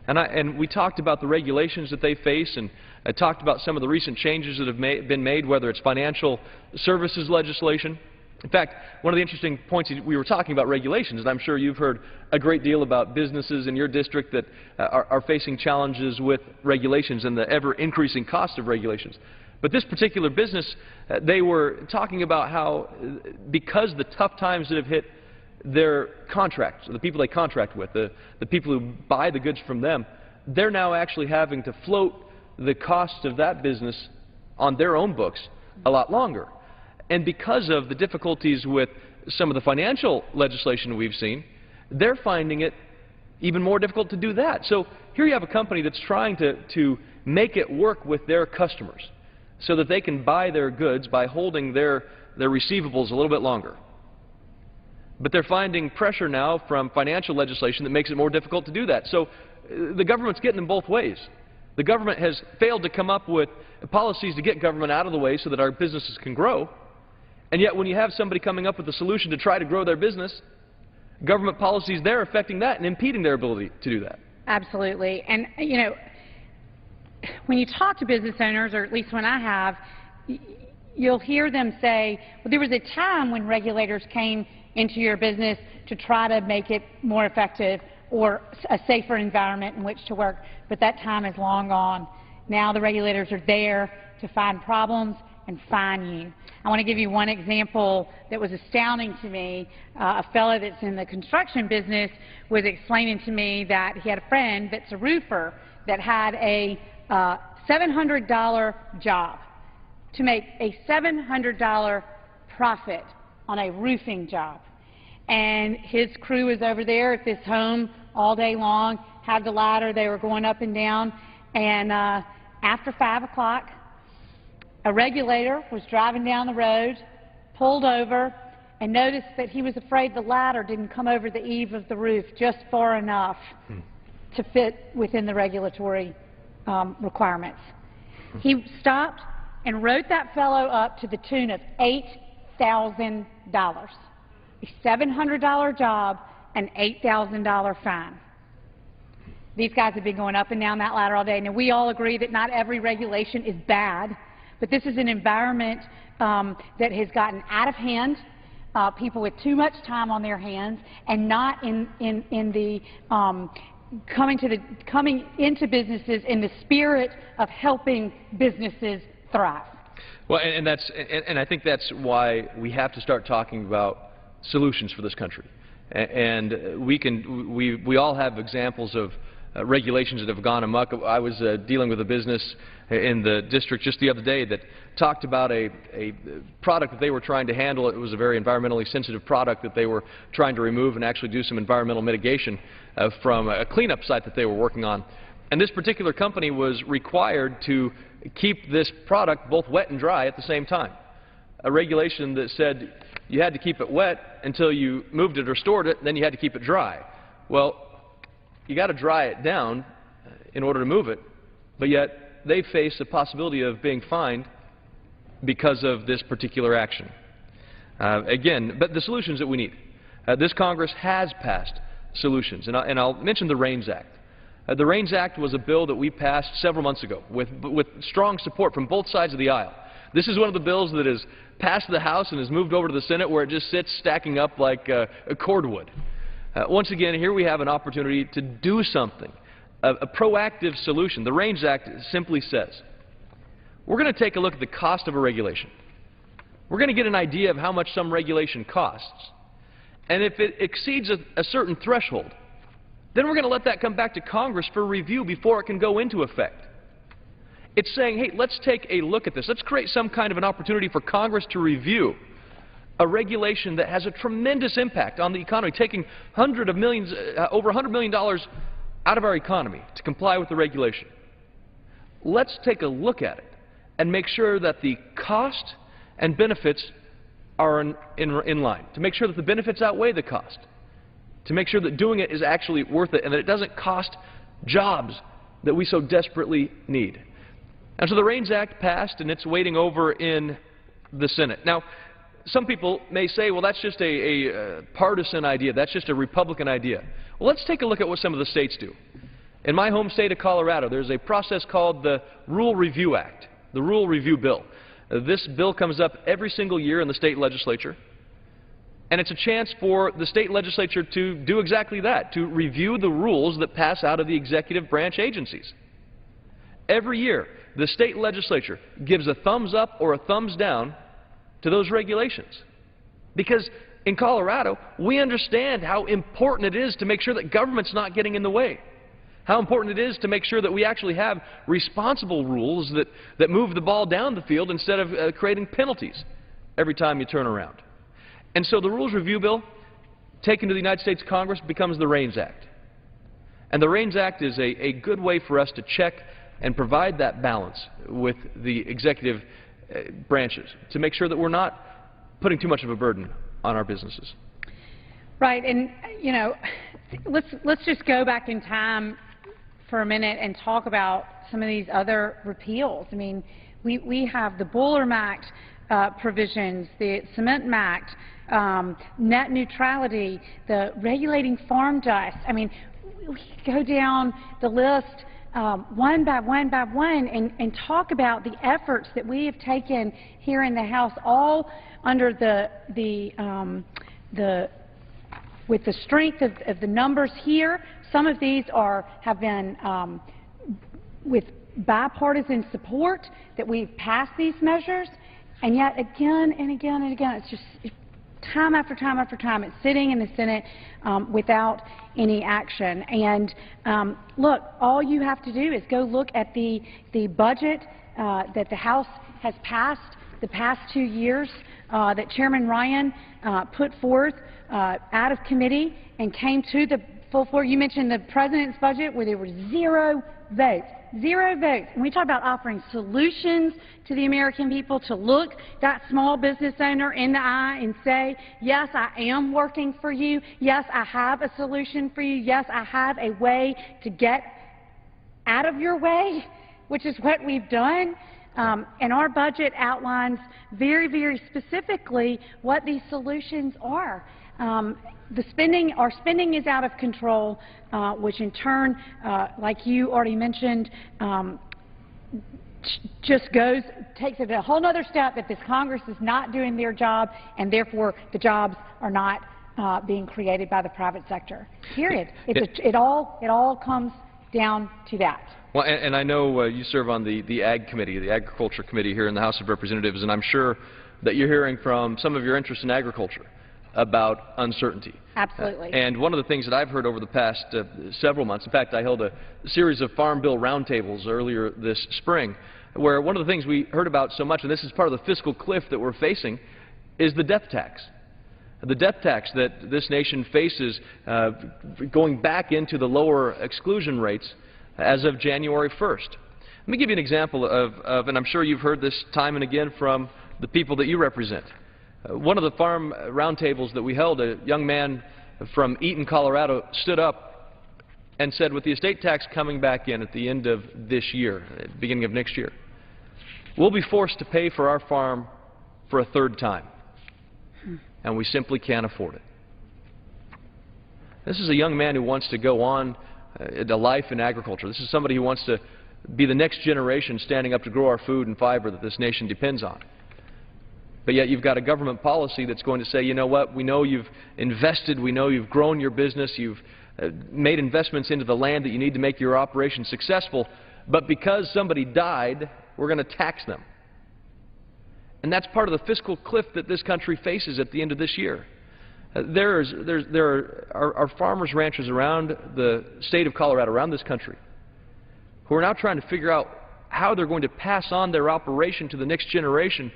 And we talked about the regulations that they face, and I talked about some of the recent changes that have been made, whether it's financial services legislation. In fact, one of the interesting points, we were talking about regulations, and I'm sure you've heard a great deal about businesses in your district that are facing challenges with regulations and the ever-increasing cost of regulations. But this particular business, they were talking about how, because the tough times that have hit their contracts, the people they contract with, the people who buy the goods from them, they're now actually having to float the cost of that business on their own books a lot longer. And because of the difficulties with some of the financial legislation we've seen, they're finding it even more difficult to do that. So here you have a company that's trying to make it work with their customers, so that they can buy their goods by holding their receivables a little bit longer. But they're finding pressure now from financial legislation that makes it more difficult to do that. So the government's getting them both ways. The government has failed to come up with policies to get government out of the way so that our businesses can grow. And yet when you have somebody coming up with a solution to try to grow their business, government policies there are affecting that and impeding their ability to do that. Absolutely. And, you know, when you talk to business owners, or at least when I have, you'll hear them say, well, there was a time when regulators came into your business to try to make it more effective or a safer environment in which to work, but that time is long gone. Now the regulators are there to find problems and fine you. I want to give you one example that was astounding to me. A fellow that's in the construction business was explaining to me that he had a friend that's a roofer that had a $700 job to make a $700 profit on a roofing job. And his crew was over there at this home all day long, had the ladder, they were going up and down, and after 5 o'clock, a regulator was driving down the road, pulled over, and noticed that he was afraid the ladder didn't come over the eave of the roof just far enough to fit within the regulatory requirements. He stopped and wrote that fellow up to the tune of $8,000. A $700 job, an $8,000 fine. These guys have been going up and down that ladder all day. Now, we all agree that not every regulation is bad, but this is an environment that has gotten out of hand, people with too much time on their hands, and not in the coming into businesses in the spirit of helping businesses thrive. Well, and I think that's why we have to start talking about solutions for this country. And we all have examples of regulations that have gone amok. I was dealing with a business in the district just the other day that talked about a product that they were trying to handle. It was a very environmentally sensitive product that they were trying to remove and actually do some environmental mitigation from a cleanup site that they were working on. And this particular company was required to keep this product both wet and dry at the same time. A regulation that said you had to keep it wet until you moved it or stored it, and then you had to keep it dry. Well, you got to dry it down in order to move it, but yet they face the possibility of being fined because of this particular action. Again, but the solutions that we need. This Congress has passed solutions, and I'll mention the REINS Act. The REINS Act was a bill that we passed several months ago with strong support from both sides of the aisle. This is one of the bills that has passed the House and has moved over to the Senate, where it just sits stacking up like a cordwood. Once again, here we have an opportunity to do something, a proactive solution. The REINS Act simply says, we're going to take a look at the cost of a regulation. We're going to get an idea of how much some regulation costs. And if it exceeds a certain threshold, then we're going to let that come back to Congress for review before it can go into effect. It's saying, hey, let's take a look at this. Let's create some kind of an opportunity for Congress to review a regulation that has a tremendous impact on the economy, taking hundreds of millions, over $100 million out of our economy to comply with the regulation. Let's take a look at it and make sure that the cost and benefits are in line, to make sure that the benefits outweigh the cost, to make sure that doing it is actually worth it and that it doesn't cost jobs that we so desperately need. And so the REINS Act passed, and it's waiting over in the Senate. Now, some people may say, well, that's just a partisan idea. That's just a Republican idea. Well, let's take a look at what some of the states do. In my home state of Colorado, there's a process called the Rule Review Act, the Rule Review Bill. This bill comes up every single year in the state legislature, and it's a chance for the state legislature to do exactly that, to review the rules that pass out of the executive branch agencies. Every year, the state legislature gives a thumbs up or a thumbs down to those regulations. Because in Colorado, we understand how important it is to make sure that government's not getting in the way. How important it is to make sure that we actually have responsible rules that move the ball down the field instead of creating penalties every time you turn around. And so the Rules Review Bill, taken to the United States Congress, becomes the REINS Act. And the REINS Act is a good way for us to check and provide that balance with the executive branches to make sure that we're not putting too much of a burden on our businesses. Right, and you know, let's just go back in time for a minute and talk about some of these other repeals. I mean, we have the Bullard Act provisions, the Cement Act, net neutrality, the regulating farm dust. I mean, we go down the list one by one by one and talk about the efforts that we have taken here in the House, all under with the strength of the numbers here. Some of these have been with bipartisan support that we've passed these measures, and yet again and again and again, it's just time after time after time, it's sitting in the Senate without any action. And look, all you have to do is go look at the budget that the House has passed the past 2 years that Chairman Ryan put forth out of committee and came to the full floor. You mentioned the President's budget where there were 0 votes. 0 votes. And we talk about offering solutions to the American people, to look that small business owner in the eye and say, yes, I am working for you. Yes, I have a solution for you. Yes, I have a way to get out of your way, which is what we've done. And our budget outlines very, very specifically what these solutions are. Our spending is out of control, which in turn, like you already mentioned, takes it a whole other step that this Congress is not doing their job, and therefore the jobs are not being created by the private sector, period. It all comes down to that. Well, and I know you serve on the Ag Committee, the Agriculture Committee here in the House of Representatives, and I'm sure that you're hearing from some of your interests in agriculture about uncertainty. Absolutely. And one of the things that I've heard over the past several months, in fact, I held a series of Farm Bill roundtables earlier this spring, where one of the things we heard about so much, and this is part of the fiscal cliff that we're facing, is the death tax. The death tax that this nation faces going back into the lower exclusion rates as of January 1st. Let me give you an example of, and I'm sure you've heard this time and again from the people that you represent. One of the farm roundtables that we held, a young man from Eaton, Colorado, stood up and said, with the estate tax coming back in at the end of this year, beginning of next year, we'll be forced to pay for our farm for a third time, and we simply can't afford it. This is a young man who wants to go on a life in agriculture. This is somebody who wants to be the next generation standing up to grow our food and fiber that this nation depends on. But yet you've got a government policy that's going to say, you know what, we know you've invested, we know you've grown your business, you've made investments into the land that you need to make your operation successful, but because somebody died, we're going to tax them. And that's part of the fiscal cliff that this country faces at the end of this year. There are farmers, ranchers around the state of Colorado, around this country, who are now trying to figure out how they're going to pass on their operation to the next generation,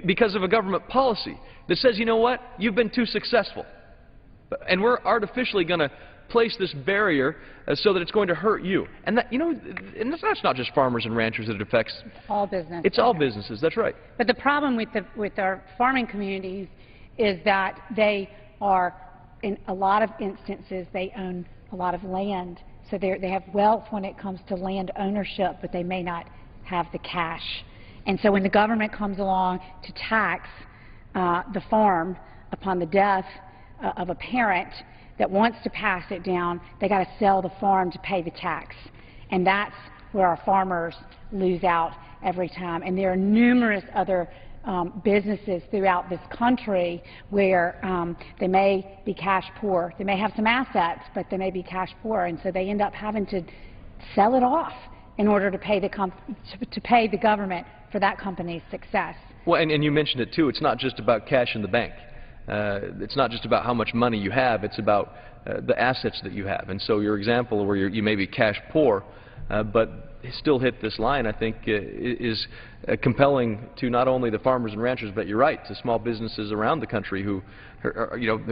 because of a government policy that says, you know what, you've been too successful. And we're artificially going to place this barrier so that it's going to hurt you. And that, you know, and that's not just farmers and ranchers that it affects. It's all business. It's all businesses, that's right. But the problem with our farming communities is that they are, in a lot of instances, they own a lot of land. So they have wealth when it comes to land ownership, but they may not have the cash. And so when the government comes along to tax the farm upon the death of a parent that wants to pass it down, they got to sell the farm to pay the tax. And that's where our farmers lose out every time. And there are numerous other businesses throughout this country where they may be cash poor. They may have some assets, but they may be cash poor, and so they end up having to sell it off in order to pay the government for that company's success. Well, and you mentioned it too. It's not just about cash in the bank. It's not just about how much money you have. It's about the assets that you have. And so your example where you may be cash poor, but still hit this line, I think, is compelling to not only the farmers and ranchers, but you're right, to small businesses around the country who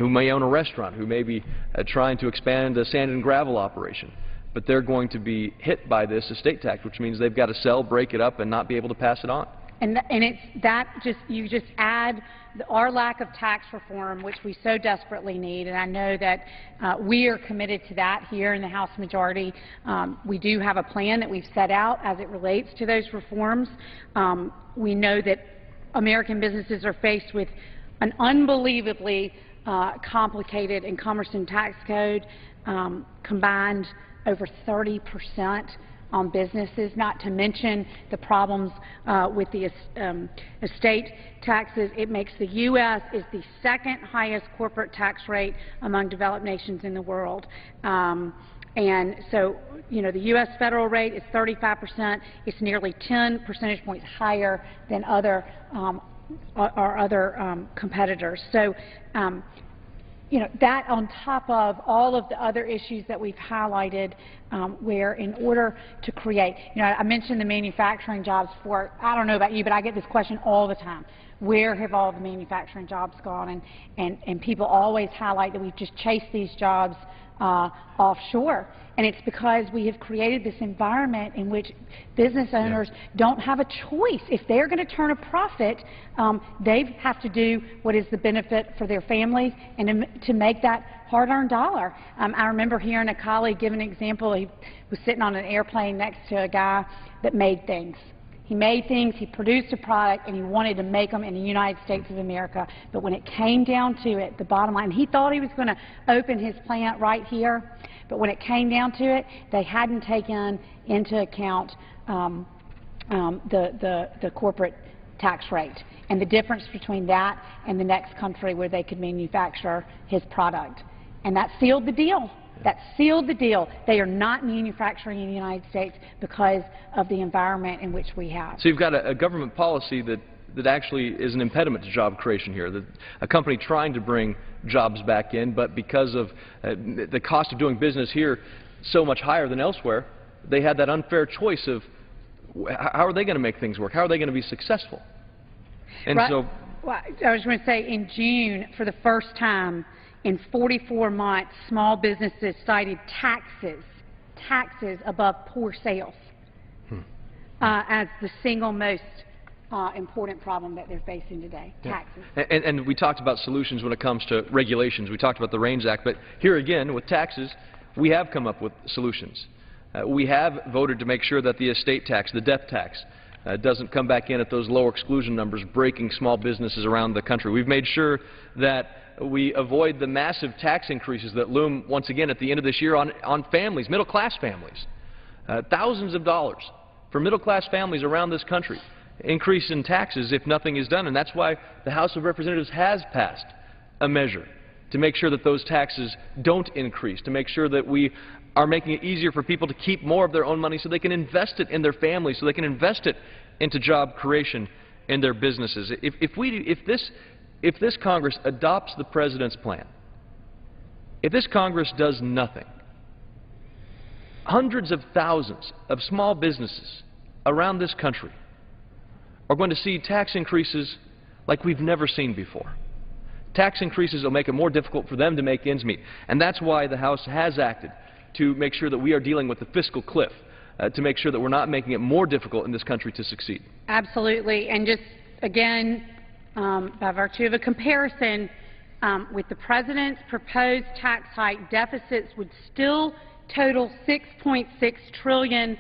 may own a restaurant, who may be trying to expand a sand and gravel operation. But they're going to be hit by this estate tax, which means they've got to sell, break it up, and not be able to pass it on. And it's that you just add our lack of tax reform, which we so desperately need, and I know that we are committed to that here in the House majority. We do have a plan that we've set out as it relates to those reforms. We know that American businesses are faced with an unbelievably complicated and cumbersome tax code, combined over 30% on businesses, not to mention the problems with the estate taxes. It makes the U.S. is the second highest corporate tax rate among developed nations in the world. And so, you know, the U.S. federal rate is 35%. It's nearly 10 percentage points higher than our other competitors. So, you know, that on top of all of the other issues that we've highlighted, where in order to create, you know, I mentioned the manufacturing jobs for, I don't know about you, but I get this question all the time. Where have all the manufacturing jobs gone? And people always highlight that we've just chased these jobs offshore. And it's because we have created this environment in which business owners don't have a choice. If they're going to turn a profit, they have to do what is the benefit for their families and to make that hard-earned dollar. I remember hearing a colleague give an example. He was sitting on an airplane next to a guy that made things. He made things, he produced a product, and he wanted to make them in the United States of America. But when it came down to it, the bottom line, he thought he was going to open his plant right here, but when it came down to it, they hadn't taken into account the corporate tax rate. and the difference between that and the next country where they could manufacture his product. And that sealed the deal. That sealed the deal. They are not manufacturing in the United States because of the environment in which we have. So you've got a government policy that actually is an impediment to job creation here, that a company trying to bring jobs back in, but because of the cost of doing business here so much higher than elsewhere, they had that unfair choice of how are they going to make things work? How are they going to be successful? And Right. so Well, I was going to say, in June, for the first time in 44 months, small businesses cited taxes above poor sales as the single most important problem that they're facing today, taxes. And we talked about solutions when it comes to regulations. We talked about the REINS Act, but here again, with taxes, we have come up with solutions. We have voted to make sure that the estate tax, the death tax, doesn't come back in at those lower exclusion numbers, breaking small businesses around the country. We've made sure that we avoid the massive tax increases that loom once again at the end of this year on families, middle-class families. Thousands of dollars for middle-class families around this country. Increase in taxes if nothing is done, and that's why the House of Representatives has passed a measure to make sure that those taxes don't increase, to make sure that we are making it easier for people to keep more of their own money so they can invest it in their families, so they can invest it into job creation in their businesses. If this Congress adopts the President's plan, if this Congress does nothing, hundreds of thousands of small businesses around this country are going to see tax increases like we've never seen before. Tax increases will make it more difficult for them to make ends meet. And that's why the House has acted to make sure that we are dealing with the fiscal cliff, to make sure that we're not making it more difficult in this country to succeed. Absolutely. And just, again, by virtue of a comparison, with the President's proposed tax hike, deficits would still total $6.6 trillion